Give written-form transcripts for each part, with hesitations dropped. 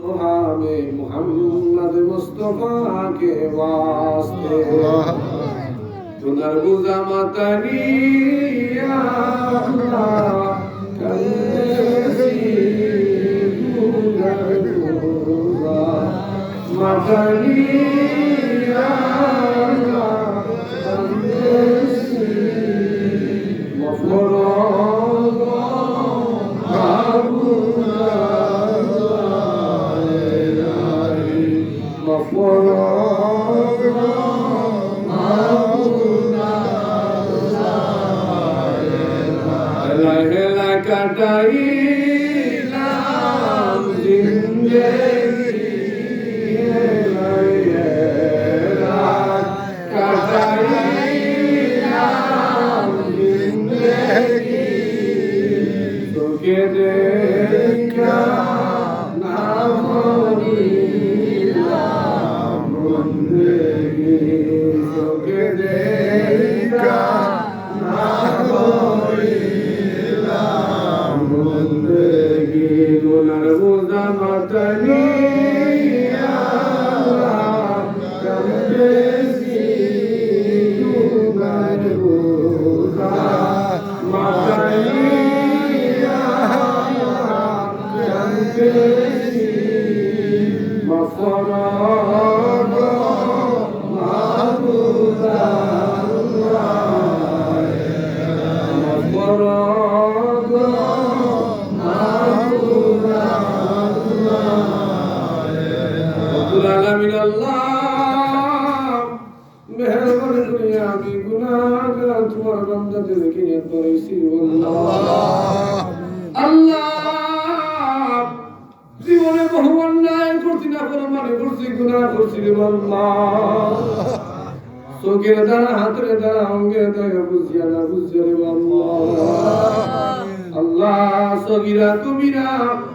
हमें मोहम्मद मुस्तफा के वास्ते पुनर्बुजा मतनी या अल्लाह कंदेसी पुनर्बुजा मतनी या अल्लाह कंदेसी कटाईलाम जिंदगी कटाईलाम जिंदगी तुके देखा नाम नीलाम जिंदगी तुके देखा नाम पुनर्बुजा मतनी या अल्लाह कंदेसी पुनर्बुजा मतनी या अल्लाह कंदेसी मफरद महबूबा आलमीन अल्लाह मेहरबानी করে আমি গুনাহগার তোমার বান্দাদেরকে নিয়ে করেছি আল্লাহ জীবনে বহু অন্যায় করছি না প্রমাণে করছি গুনাহ করছি আল্লাহ চোখের দ্বারা হাতের দ্বারা অঙ্গের দ্বারা বুঝিয়া না বুঝিয়া আল্লাহ সগীরা কবিরা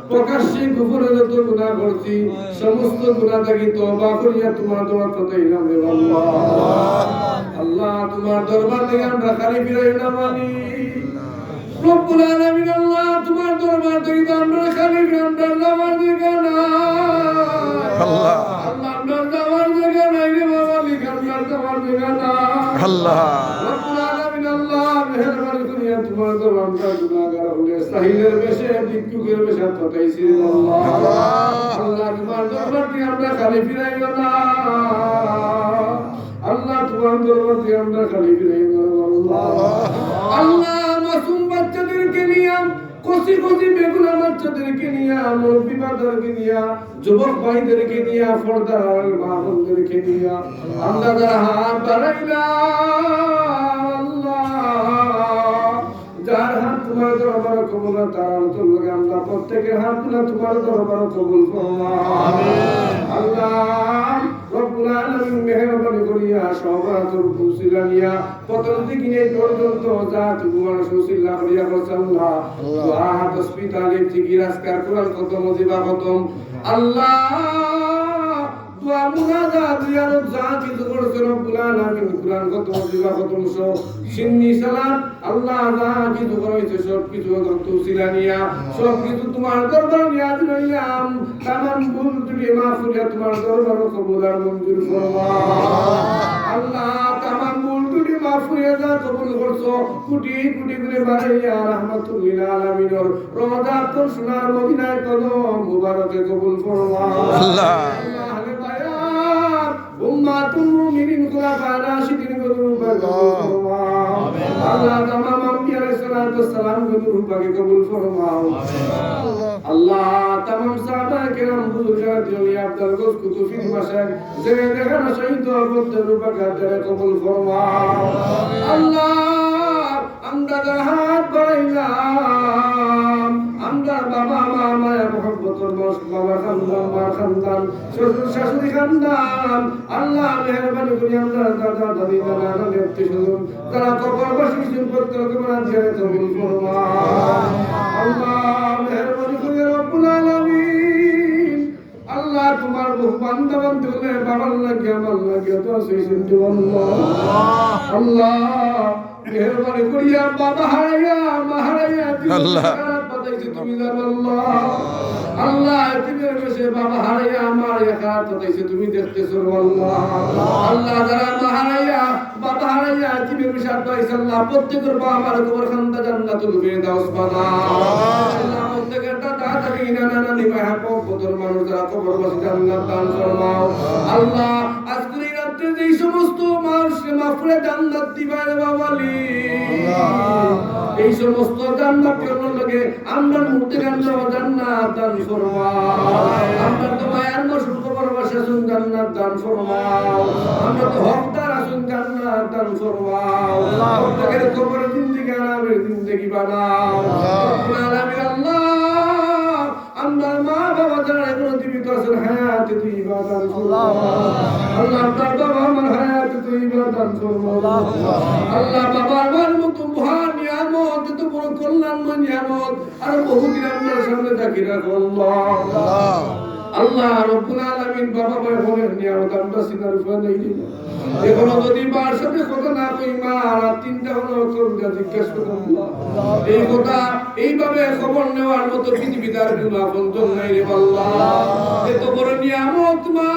প্রকাশ্যে গোপনে যত গুনাহ করছি সমস্ত গুনাহ থেকে তওবা করিয়া তোমার দরবার চাইলাম রে আল্লাহ আল্লাহ তোমার দরবার থেকে আমরা খালি ফিরাই না মানি রব্বুল আলামিন আল্লাহ তোমার দরবার থেকে আমরা খালি আমরা যাওয়ার জায়গা না আল্লাহ আল্লাহ আমরা যাওয়ার জায়গা নাই রে বাবা লিখার যাওয়ার জায়গা না আল্লাহ রব্বুল আলামিন আল্লাহ মেহেরবানি করিয়া তোমার দরবারটা গুনাহগার হলে সাহিলের বেশে ভিক্ষুকের বেশে পাঠাইছি আল্লাহ আল্লাহ তোমার দরবারটি আমরা খালি ফিরাই না আল্লাহ তোমার দরবারটি আমরা খালি ফিরাই না আল্লাহ আল্লাহ মাসুম বাচ্চাদেরকে নিয়ে কচি কচি বেগুনা বাচ্চাদেরকে নিয়ে মুরব্বী বাচ্চাদেরকে নিয়ে যুবক ভাইদেরকে নিয়ে পর্দার মা বোনদেরকে নিয়ে আমরা যারা হাত বাড়াইলাম যার হাত তোমার দরবার কবুল তার তোমরা আমরা প্রত্যেকের হাত তুলে তোমার দরবার কবুল করো আমিন আল্লাহ রব্বুল আলামিন মেহেরবানি করিয়া সবাতুল কুসিলানিয়া প্রথম থেকে এই পর্যন্ত যা তোমার সুসিল্লা করিয়া বসাল্লাহ দোয়া তাসবিহ তালিম জিকির আজকার কুরআন খতম ওয়াজিবা খতম আল্লাহ দোয়া মুনাজাত জিয়ারত যা কিছু করেছে রব্বুল আলামিন কুরআন খতম ওয়াজিবা খতম সহ সিন্নি সালাত আল্লাহ যা কিছু করেছে সব কিছু তুসিলানিয়া সব কিছু তোমার দরবার নিয়ে দিলাম তামাম ভুল ত্রুটি মাফ করে তোমার দরবার কবুল আর মঞ্জুর ফরমা আল্লাহ তামাম ভুল ত্রুটি মাফ করে যা কবুল করছো কোটি কোটি করে বাড়াইয়া রাহমাতুল লিল আলামিনের রওজা তোর সোনার মদিনায় কদম মুবারকে কবুল ফরমা আল্লাহ আহলে বায়াত উম্মাতুল মুমিনিন খুলাফা রাশিদিন কবুল ফরমা আমিন আল্লাহ তামাম আম্বিয়া আলাইহিস সালাতু ওয়াস সালাম কবুল ফরমাও আমিন আল্লাহ তামাম সাহাবায়ে কেরাম বুজুর্গান জলিয়া আব্দুল গস কুতুফি মাশায়েখ যে দেখানো শহীদ বন্ধের উপকার কবুল ফরমাও আল্লাহ আমরা হাত বাড়াইলাম আমরা বাবা মা মায়া মোহাম্মতের বস বাবা খানদান মা খানদান শ্বশুর শাশুড়ি খানদান আল্লাহ মেহেরবানি করে আমরা দাদা দাদি নানা নানি আত্মীয়স্বজন তারা কবরবাসী সম্পর্কে তোমার ছেড়ে কবুল ফরমাও আল্লাহ মেহেরবানি করে রব্বুল আলামিন আল্লাহ তোমার বহু বান্দা বান্দি হলে বাবার লাগে আমার লাগে তো সেইছেন আল্লাহ আল্লাহ মেহেরবানি করিয়া বাবা হারাইয়া মা হারাইয়া আল্লাহ বাতাইছে তুমি জানো আল্লাহ আল্লাহ এতিমের বেশে বাবা হারাইয়া আমার একা তাইছে তুমি দেখতেছো আল্লাহ আল্লাহ যারা মা হারাইয়া বাবা হারাইয়া এতিমের বেশে পাইছে আল্লাহ প্রত্যেকের বাবা আমার কবর খান্দা জান্নাতুল ফিরদাউস বানাও আল্লাহ প্রত্যেকের দাদা দাদি নানা নানি ভাই পদর মানুষ যারা কবরবাসী জান্নাত দান ফরমাও আল্লাহ আজকের এই রাতে যেই সমস্ত মানুষকে মাফরে জান্নাত দিবা রে বাবালি এই সমস্ত জান্নাত কেন লাগে আমরা মুক্তি জান্নাত দান ফরমাও আমরা তো মায়ার মাসুল কবরবাসী শুন জান্নাত দান ফরমাও আমরা তো হকদার আসুন জান্নাত দান ফরমাও প্রত্যেকের কবর জিন্দেগি আরামের জিন্দেগি বানাও রব্বুল আলামিন আল্লাহ আমরা মা বাবা যারা এখনো জীবিত আছেন হায়াতে তৈয়বা দান ফরমাও আল্লাহ আপনার বাবা আমার হায়াতে তৈয়বা দান ফরমাও আল্লাহ বাবা আমার মতো মহান নিয়ামত এত বড় কল্যাণময় নিয়ামত আর বহুদিন আপনার সামনে রাখি রাখো আল্লাহ আল্লাহ রব্বুল আলামিন বাবা ভাই বোনের নিয়ামত আমরা সিনার উপরে নেই দিন এখনো যদি মার সাথে কথা না কই মা আর তিনটা হলো কোনটা জিজ্ঞেস করুন এই কথা এইভাবে খবর নেওয়ার মতো পৃথিবীতে আর কোনো আপনজন নাই রে আল্লাহ এত বড় নিয়ামত মা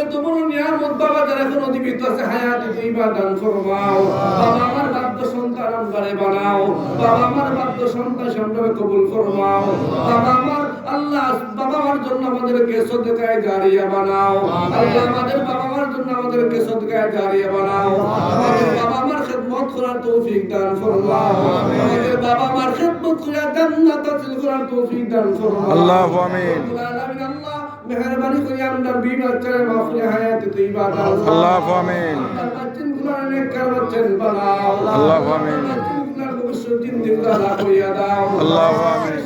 এত বড় নিয়ামত বাবা যারা এখনো জীবিত আছে হায়াতে তৈয়বা দান ফরমাও বাবা আমার বাধ্য সন্তান আমরারে বানাও বাবা আমার বাধ্য সন্তান আমরা কবুল ফরমাও বাবা আমার আল্লাহ বাবা আমার জন্য আমাদেরকে সদকায়ে জারিয়া বানাও আল্লাহ আমাদের বাবা মার জন্য আমাদেরকে সদকায়ে জারিয়া বানাও আমাদের বাবা মার খিদমত করার তৌফিক দান ফরমাও আমাদের বাবা মার খিদমত করে জান্নাত হাসিল করার তৌফিক দান ফরমাও আল্লাহু আমিন আল্লাহ মেহেরবানি করে আমরা বিনা চায় মাফি হায়াতে তৈয়বা দান আল্লাহু আমিন বাচ্চান গুলার নেক করছেন বানাও আল্লাহু আমিন বাচ্চান গুলার ভবিষ্যৎ জিন্দেগি দান করিয়া দাও আল্লাহু আমিন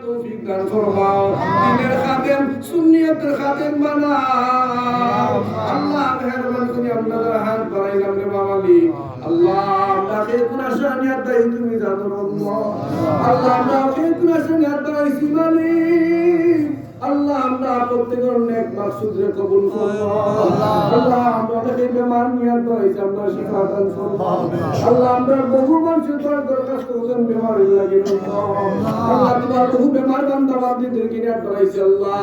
তৌফিক দান ফরমাও দ্বীনের খাদেম সুন্নিয়তের খাদেম বানাও আল্লাহ মেহেরবানি করে আমরা হাত বাড়াইলাম রে বাবালি আল্লাহ আমরা কে গুনাহ শানিয়াত দাই তুমি জানো আল্লাহ আল্লাহ আমরা কে গুনাহ শানিয়াত দাইছি মালিক আল্লাহ আমরা প্রত্যেকের নেক মাকসুদরে কবুল ফরমাও আল্লাহ আমরা অনেক বেমার নিয়ে দাইছি আমরা শিফা দান ফরমাও আল্লাহ আমরা বহু মানুষের দরখাস্ত করেন বেমারের লাগি আল্লাহ তোমার বহু বেমার বান্দা বান্দীদের কিনে দাইছি আল্লাহ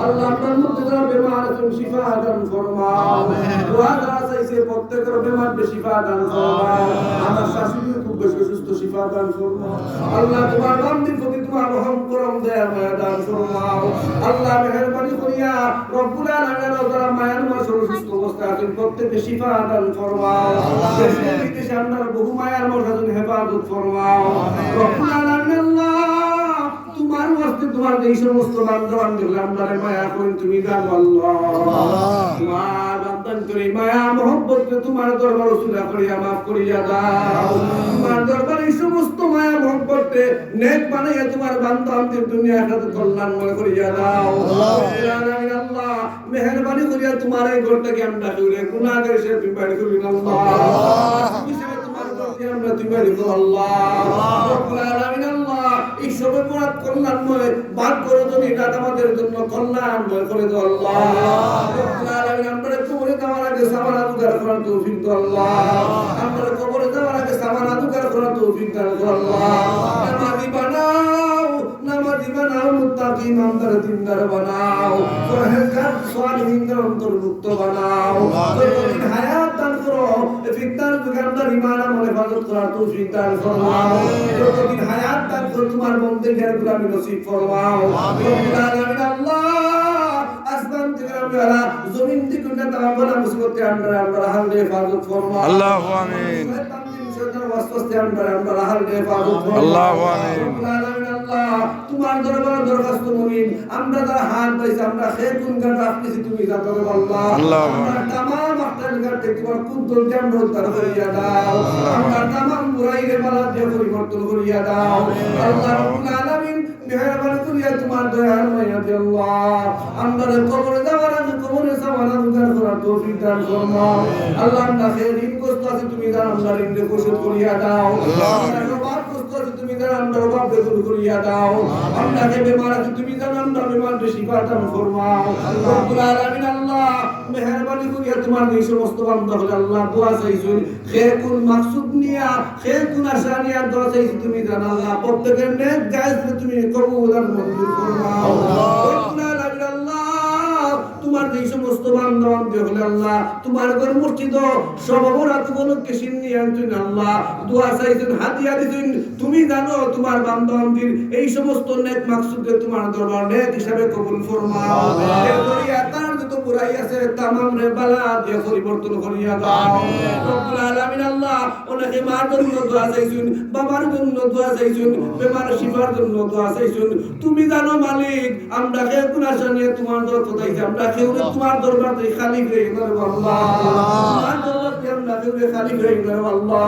আল্লাহ আপনার মধ্যে যারা বেমার আছেন শিফা দান ফরমাও দোয়া করা চাইছে প্রত্যেকের বেমার শিফা দান ফরমাও আমার শাশুড়ি খুব বেশি সুস্থ শিফা দান ফরমাও আল্লাহ তোমার বান্দির প্রতি তোমার রহম করম দয়া মায়া দান ফরমাও আল্লাহ মেহেরবানি করিয়া রব্বুল আলামিন যারা মায়ার মাসুল সুস্থ অবস্থায় আছেন প্রত্যেককে শিফা দান ফরমাও দেশে বিদেশে আমরা বহু মায়ার মাসুল হেফাজত ফরমাও রব্বুল আলামিন আল্লাহ তোমার ওয়াস্তে তোমার এই সমস্ত বান্দা বান্দীদের আমরা মায়া করেন তুমি জানো আল্লাহ তোমার বান্দান করে মায়া মহব্বত তোমার দরবার উসুলা করিয়া maaf করিয়া দাও তোমার দরবারে এই সমস্ত মায়া মহব্বতে নেক বানাইয়া তোমার বান্দাদের দুনিয়া আখিরাত কল্যাণময় করিয়া দাও আল্লাহ মেহেরবানি করিয়া তোমার এই ঘরটাকে আমরা দূরে গুনাহগার সে তুমি বাইরে করিন আল্লাহ হিসেবে তোমার ঘরকে আমরা তুমি বাইরে করো আল্লাহ রব্বুল আলামিন আল্লাহ এই সবে মুরাদ কল্যাণময় ভাগ করে তুমি এটা আমাদের জন্য কল্যাণময় করে দাও আল্লাহ রব্বুল আলামিন আমরা কবরে যাওয়ার আগে সামানা দুগার করার তৌফিক দাও আল্লাহ আমরা কবরে যাওয়ার আগে সামানা দুগার করার তৌফিক দাও আল্লাহ নামাজি বানাও মুত্তাকি ইমানদার দিনদার বানাও পরহেজগার সালিহিনদের অন্তর্ভুক্ত বানাও যতদিন হায়াত দান করো ফিতনার দুগানদার ঈমান আমল হেফাজত করার তৌফিক দান ফরমাও যতদিন হায়াত দান করো তোমার বন্দেগীর গোলামি নসিব ফরমাও রব্বুল আলামিন আল্লাহ আসমান থেকে আমরা জমিন থেকে তাওয়াক্কুল মুসিবতে আমরা হাল হেফাজত ফরমাও আল্লাহু আমিন আল্লাহু আমিন তোমার দরবারে দরখাস্ত মুনিব আমরা যারা হাত পাইছি আমরা হে গুণগান রাখতেছি তুমি জানো আল্লাহ আমরা तमाम আখতার কাটে তোমার কুদরত জ্ঞান রোজগার করিয়া দাও আমরা तमाम বুরাইরে বালাদ দিয়ে পরিবর্তন করিয়া দাও আল্লাহ রাব্বুল আলামিন মেহেরবানি করিয়া তোমার দয়ার মায়া দে আল্লাহ আমরা কবরে যাওয়ার আগে কবরে সামানা দুগার করার তৌফিক দান ফরমাও আল্লাহ আমরা ঋণ কষ্ট আছে তুমি জানো আমরা ঋণ পরিশোধ করিয়া দাও আল্লাহ আমরা কষ্ট আছে তুমি জানো আমরা অভাব দূর করিয়া দাও আমরাকে বেমার আছে তুমি জানো আমরা বেমার শিফা দান ফরমাও রব্বুল আলামিন আল্লাহ মেহেরবানি করিয়া তোমার এই সমস্ত বান্দা হলে আল্লাহ দোয়া চাইছুন খে কোন মাকসুদ নিয়া খে কোন আশা নিয়া দোয়া চাইছি তুমি জানো আল্লাহ প্রত্যেকের নেক জায়েজ তুমি কবুল আর মঞ্জুর ফরমাও রব্বুল আলামিন আল্লাহ তোমার এই সমস্ত বান্দা বান্দী হলে আল্লাহ তোমার ঘর মসজিদ সব অপরাধ গুলোকে সিন্নিয়ে আনছেন আল্লাহ দোয়া চাইছেন হাদিয়া দিছেন তুমি জানো তোমার বান্দা বান্দীর এই সমস্ত নেক মাকসুদে তোমার দরবার নেক হিসাবে কবুল ফরমাও এরপরে তার যত বুরাই আছে তামাম রে বালা দিয়ে পরিবর্তন করিয়া দাও রব্বুল আলামিন আল্লাহ অনেকে মার জন্য দোয়া চাইছেন বাবার জন্য দোয়া চাইছেন বেমার শিফার জন্য দোয়া চাইছেন তুমি জানো মালিক আমরা কে কোন আশা নিয়ে তোমার দরবার চাইছি আমরা কেউ তোমার দরবার থেকে খালি হয়ে গেল আল্লাহ তোমার দরবার থেকে আমরা কেউ খালি হয়ে গেল আল্লাহ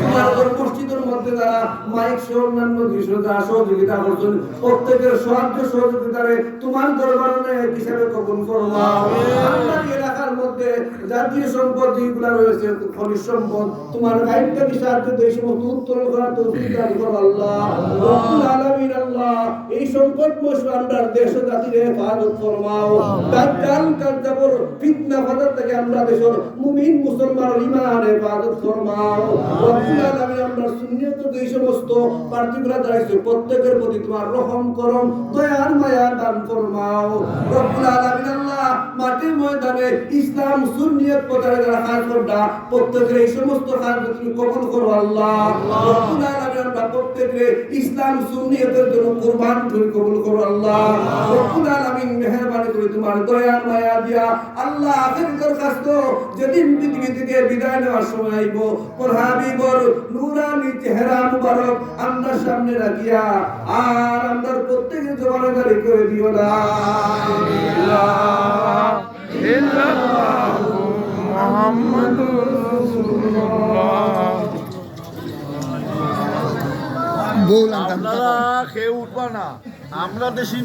তোমার মসজিদের মধ্যে যারা মাইক সহ অন্যান্য বিষয় যারা সহযোগিতা করছেন প্রত্যেকের সাহায্য সহযোগিতারে তোমার দরবারে হিসাবে কবুল ফরমাও আমাদের এলাকার মধ্যে জাতীয় সম্পদ যেগুলো রয়েছে খনিজ সম্পদ তোমার গাইডটা সাহায্য দিয়ে সমস্ত উত্তোলন করার তৌফিক দান করো আল্লাহ রব্বুল আলামিন আল্লাহ এই সংকটময় আমরা দেশ ও জাতির হেফাজত ফরমাও দাজ্জাল কাযযাবর ফিতনা ফাসাদ থেকে আমরা দেশের মুমিন মুসলমানের ঈমান হেফাজত ফরমাও রব্বুল আলামিন আমরা সুন্নিয়ত এই সমস্ত পার্টিকুলার দাঁড়াইছে প্রত্যেকের প্রতি তোমার রহম করম দয়ার মায়া দান ফরমাও রব্বুল আলামিন আল্লাহ মাটির ময়দানে ইসলাম সুন্নিয়ত প্রচারে যারা কাজ করবা প্রত্যেকের এই সমস্ত কাজ তুমি কবুল করো আল্লাহ রব্বুল আলামিন আমরা প্রত্যেকের ইসলাম সুন্নিয়তের জন্য কুরবান করে কবুল করো আল্লাহ রব্বুল আলামিন মেহেরবানি করে তোমার দয়ার মায়া দিয়া আল্লাহ আখির দরখাস্ত যেদিন পৃথিবী থেকে বিদায় নেওয়ার সময় আইব পর হাবিবর নূরানি চেহারা মুবারক আমরা সামনে রাখিয়া আর আমরা প্রত্যেকের জবানে দাঁড়ি করে দিও না মুহাম্মাদুর রাসূলুল্লাহ আপনারা খেয়ে উঠবা না আমরা দেশি